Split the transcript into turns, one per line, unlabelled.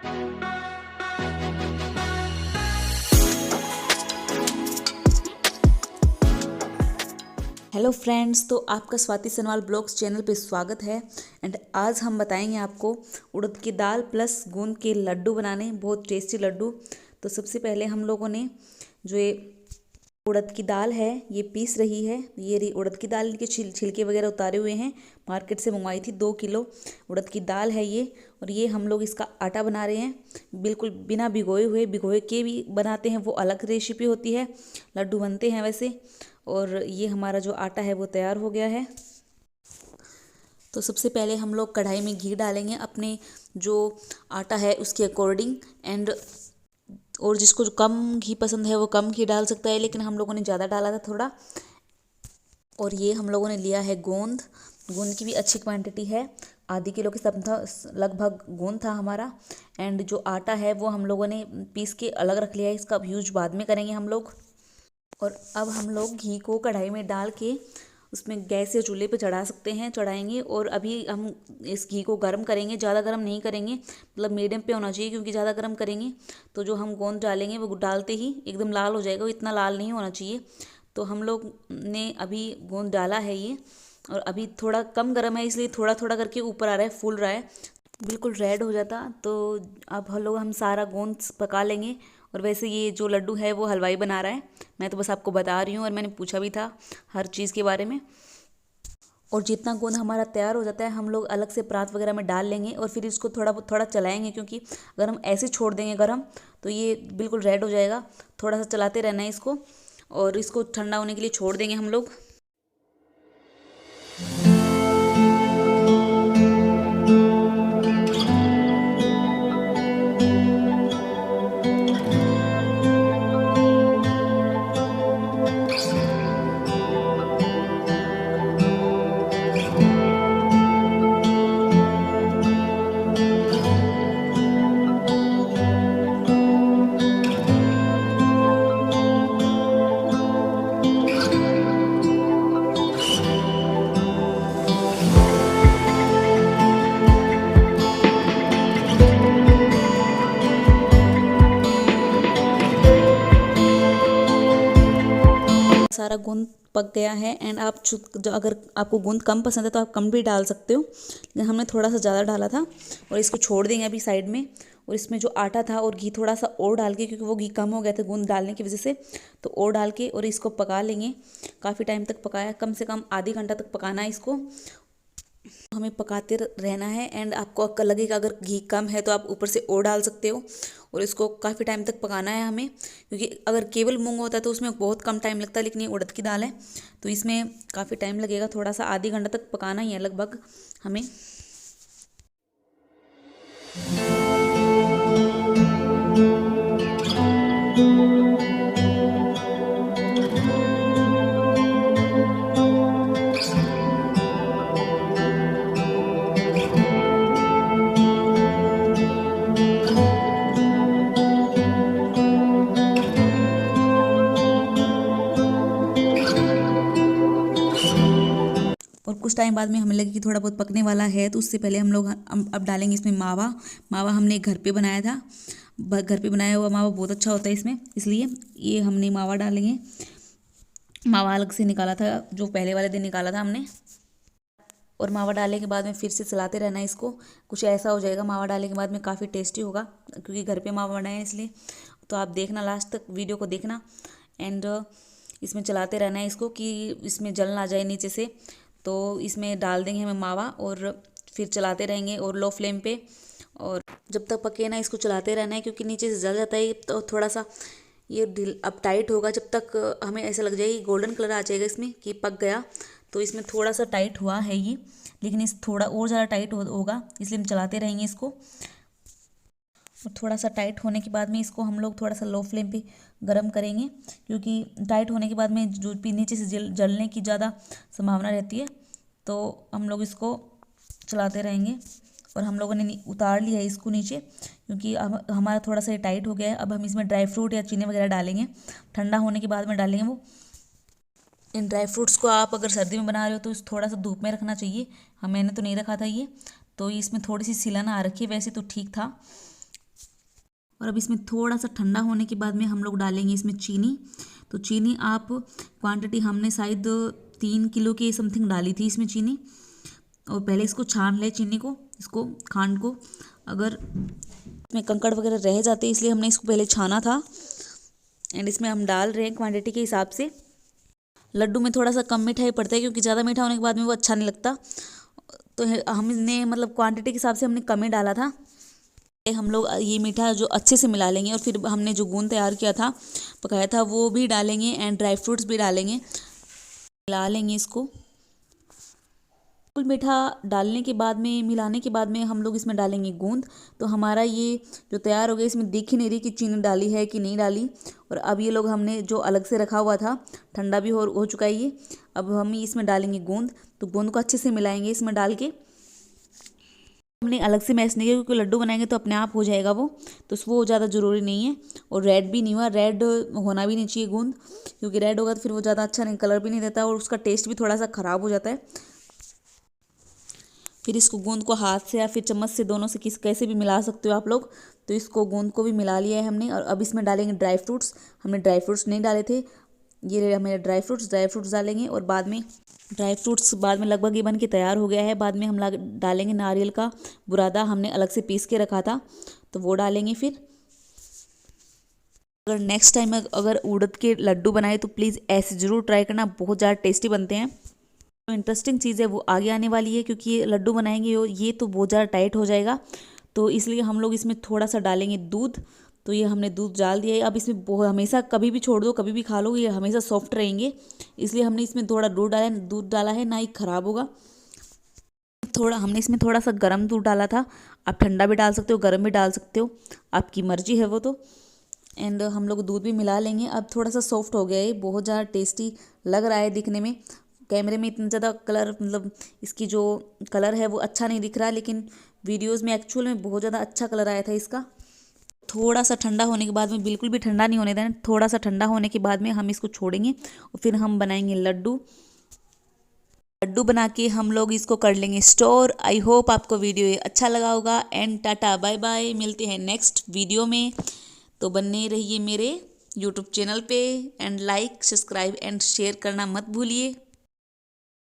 Hello friends, तो आपका Swati Sanwal blogs channel पे स्वागत है। एंड आज हम बताएंगे आपको उड़द की दाल प्लस गूंद के लड्डू बनाने, बहुत टेस्टी लड्डू। तो सबसे पहले हम लोगों ने जो ये उड़द की दाल है ये पीस रही है। ये रही उड़द की दाल के छिलके वगैरह उतारे हुए हैं, मार्केट से मंगवाई थी। 2 किलो उड़द की दाल है ये। और ये हम लोग इसका आटा बना रहे हैं, बिल्कुल बिना भिगोए के भी बनाते हैं, वो अलग रेसिपी होती है, लड्डू बनते हैं वैसे। और ये हमारा जो आटा है वो तैयार हो गया है। तो सबसे पहले हम लोग कढ़ाई में घी डालेंगे अपने जो आटा है उसके अकॉर्डिंग। एंड और जिसको जो कम घी पसंद है वो कम घी डाल सकता है, लेकिन हम लोगों ने ज़्यादा डाला था थोड़ा। और ये हम लोगों ने लिया है गोंद की भी अच्छी क्वांटिटी है, आधी किलो के सब था लगभग गोंद था हमारा। एंड जो आटा है वो हम लोगों ने पीस के अलग रख लिया है, इसका यूज बाद में करेंगे हम लोग। और अब हम लोग घी को कढ़ाई में डाल के उसमें गैस या चूल्हे पे चढ़ाएंगे। और अभी हम इस घी को गर्म करेंगे, ज़्यादा गर्म नहीं करेंगे, मतलब मीडियम पे होना चाहिए, क्योंकि ज़्यादा गर्म करेंगे तो जो हम गोंद डालेंगे वो डालते ही एकदम लाल हो जाएगा, वो इतना लाल नहीं होना चाहिए। तो हम लोग ने अभी गोंद डाला है ये, और अभी थोड़ा कम गर्म है इसलिए थोड़ा थोड़ा करके ऊपर आ रहा है, फूल रहा है, बिल्कुल रेड हो जाता। तो अब हम सारा गोंद पका लेंगे। और वैसे ये जो लड्डू है वो हलवाई बना रहा है, मैं तो बस आपको बता रही हूँ, और मैंने पूछा भी था हर चीज़ के बारे में। और जितना गोंद हमारा तैयार हो जाता है हम लोग अलग से परात वगैरह में डाल लेंगे, और फिर इसको थोड़ा चलाएंगे, क्योंकि अगर हम ऐसे छोड़ देंगे गरम तो ये बिल्कुल रेड हो जाएगा। थोड़ा सा चलाते रहना है इसको, और इसको ठंडा होने के लिए छोड़ देंगे हम लोग। सारा गूंद पक गया है। एंड आप अगर आपको गूंद कम पसंद है तो आप कम भी डाल सकते हो, लेकिन हमने थोड़ा सा ज़्यादा डाला था। और इसको छोड़ देंगे अभी साइड में। और इसमें जो आटा था और घी थोड़ा सा और डाल के, क्योंकि वो घी कम हो गया था गूंद डालने की वजह से, तो और डाल के और इसको पका लेंगे। काफ़ी टाइम तक पकाया, कम से कम आधी घंटा तक पकाना है इसको, हमें पकाते रहना है। एंड आपको अगर लगेगा अगर घी कम है तो आप ऊपर से और डाल सकते हो। और इसको काफ़ी टाइम तक पकाना है हमें, क्योंकि अगर केवल मूंग होता है तो उसमें बहुत कम टाइम लगता है, लेकिन ये उड़द की दाल है तो इसमें काफ़ी टाइम लगेगा, थोड़ा सा आधी घंटा तक पकाना ही है लगभग हमें। और कुछ टाइम बाद में हमें लगे कि थोड़ा बहुत पकने वाला है, तो उससे पहले हम लोग अब डालेंगे इसमें मावा हमने घर पे बनाया था, घर पे बनाया हुआ मावा बहुत अच्छा होता है इसमें, इसलिए ये हमने मावा डालेंगे। मावा अलग से निकाला था, जो पहले वाले दिन निकाला था हमने। और मावा डालने के बाद में फिर से चलाते रहना है इसको, कुछ ऐसा हो जाएगा मावा डालने के बाद में, काफ़ी टेस्टी होगा, क्योंकि घर पे मावा बनाए हैं इसलिए। तो आप देखना, लास्ट तक वीडियो को देखना। एंड इसमें चलाते रहना है इसको, कि इसमें जल ना जाए नीचे से। तो इसमें डाल देंगे हमें मावा, और फिर चलाते रहेंगे और लो फ्लेम पे, और जब तक पके ना इसको चलाते रहना है, क्योंकि नीचे से जल जाता है। तो थोड़ा सा ये अब टाइट होगा, जब तक हमें ऐसा लग जाएगा गोल्डन कलर आ जाएगा इसमें कि पक गया। तो इसमें थोड़ा सा टाइट हुआ है ये, लेकिन इस थोड़ा और ज़्यादा टाइट होगा, इसलिए हम चलाते रहेंगे इसको। और थोड़ा सा टाइट होने के बाद में इसको हम लोग थोड़ा सा लो फ्लेम पे गरम करेंगे, क्योंकि टाइट होने के बाद में जो नीचे से जलने की ज़्यादा संभावना रहती है। तो हम लोग इसको चलाते रहेंगे। और हम लोगों ने उतार लिया है इसको नीचे, क्योंकि अब हमारा थोड़ा सा टाइट हो गया है। अब हम इसमें ड्राई फ्रूट या चीनी वगैरह डालेंगे, ठंडा होने के बाद में डालेंगे वो। इन ड्राई फ्रूट्स को आप अगर सर्दी में बना रहे हो तो थोड़ा सा धूप में रखना चाहिए। मैंने तो नहीं रखा था ये, तो इसमें थोड़ी सी सिलन आ रखी है, वैसे तो ठीक था। और अब इसमें थोड़ा सा ठंडा होने के बाद में हम लोग डालेंगे इसमें चीनी। तो चीनी आप क्वांटिटी हमने शायद 3 किलो के समथिंग डाली थी इसमें चीनी। और पहले इसको छान ले चीनी को, इसको खांड को। अगर इसमें कंकड़ वगैरह रह जाते इसलिए हमने इसको पहले छाना था। एंड इसमें हम डाल रहे हैं क्वांटिटी के हिसाब से। लड्डू में थोड़ा सा कम मिठाई पड़ता है क्योंकि ज़्यादा मीठा होने के बाद में वो अच्छा नहीं लगता। तो हमने मतलब क्वांटिटी के हिसाब से हमने कम ही डाला था। हम लोग ये मीठा जो अच्छे से मिला लेंगे और फिर हमने जो गूंद तैयार किया था, पकाया था, वो भी डालेंगे एंड ड्राई फ्रूट्स भी डालेंगे। मिला लेंगे इसको। बिल्कुल मीठा डालने के बाद में, मिलाने के बाद में हम लोग इसमें डालेंगे गूंद। तो हमारा ये जो तैयार हो गया, इसमें दिख ही नहीं रही कि चीनी डाली है कि नहीं डाली। और अब ये लोग हमने जो अलग से रखा हुआ था, ठंडा भी हो चुका है ये। अब हम इसमें डालेंगे गूंद। तो गूंद को अच्छे से मिलाएंगे इसमें डाल के। हमने अलग से मैश नहीं किया क्योंकि लड्डू बनाएंगे तो अपने आप हो जाएगा वो, तो वो ज़्यादा ज़रूरी नहीं है। और रेड भी नहीं हुआ, रेड होना भी नहीं चाहिए गूंद, क्योंकि रेड होगा तो फिर वो ज़्यादा अच्छा नहीं, कलर भी नहीं देता और उसका टेस्ट भी थोड़ा सा ख़राब हो जाता है। फिर इसको गूंद को हाथ से या फिर चम्मच से, दोनों से कैसे भी मिला सकते हो आप लोग। तो इसको गूंद को भी मिला लिया है हमने। और अब इसमें डालेंगे ड्राई फ्रूट्स। हमने ड्राई फ्रूट्स नहीं डाले थे, ये रहे हमारे ड्राई फ्रूट्स डालेंगे। और बाद में ड्राई फ्रूट्स बाद में लगभग ये बन के तैयार हो गया है। बाद में हम डालेंगे नारियल का बुरादा, हमने अलग से पीस के रखा था, तो वो डालेंगे। फिर अगर नेक्स्ट टाइम अगर उड़द के लड्डू बनाए तो प्लीज़ ऐसे ज़रूर ट्राई करना, बहुत ज़्यादा टेस्टी बनते हैं। तो इंटरेस्टिंग चीज़ है वो आगे आने वाली है, क्योंकि ये लड्डू बनाएंगे ये तो बहुत ज़्यादा टाइट हो जाएगा। तो इसलिए हम लोग इसमें थोड़ा सा डालेंगे दूध। तो ये हमने दूध डाल दिया है। अब इसमें हमेशा कभी भी छोड़ दो, कभी भी खा लो, ये हमेशा सॉफ्ट रहेंगे। इसलिए हमने इसमें थोड़ा दूध डाला है, ना ही ख़राब होगा। हमने इसमें थोड़ा सा गर्म दूध डाला था। आप ठंडा भी डाल सकते हो, गर्म भी डाल सकते हो, आपकी मर्जी है वो तो। एंड हम लोग दूध भी मिला लेंगे। अब थोड़ा सा सॉफ्ट हो गया है, बहुत ज़्यादा टेस्टी लग रहा है दिखने में। कैमरे में इतना ज़्यादा कलर, मतलब इसकी जो कलर है वो अच्छा नहीं दिख रहा, लेकिन वीडियोस में एक्चुअल में बहुत ज़्यादा अच्छा कलर आया था इसका। थोड़ा सा ठंडा होने के बाद में, बिल्कुल भी ठंडा नहीं होने देना, थोड़ा सा ठंडा होने के बाद में हम इसको छोड़ेंगे और फिर हम बनाएंगे लड्डू बना के हम लोग इसको कर लेंगे स्टोर। आई होप आपको वीडियो ये अच्छा लगा होगा। एंड टाटा बाय बाय, मिलते हैं नेक्स्ट वीडियो में। तो बने रहिए मेरे यूट्यूब चैनल पे and like, subscribe and share करना मत भूलिए।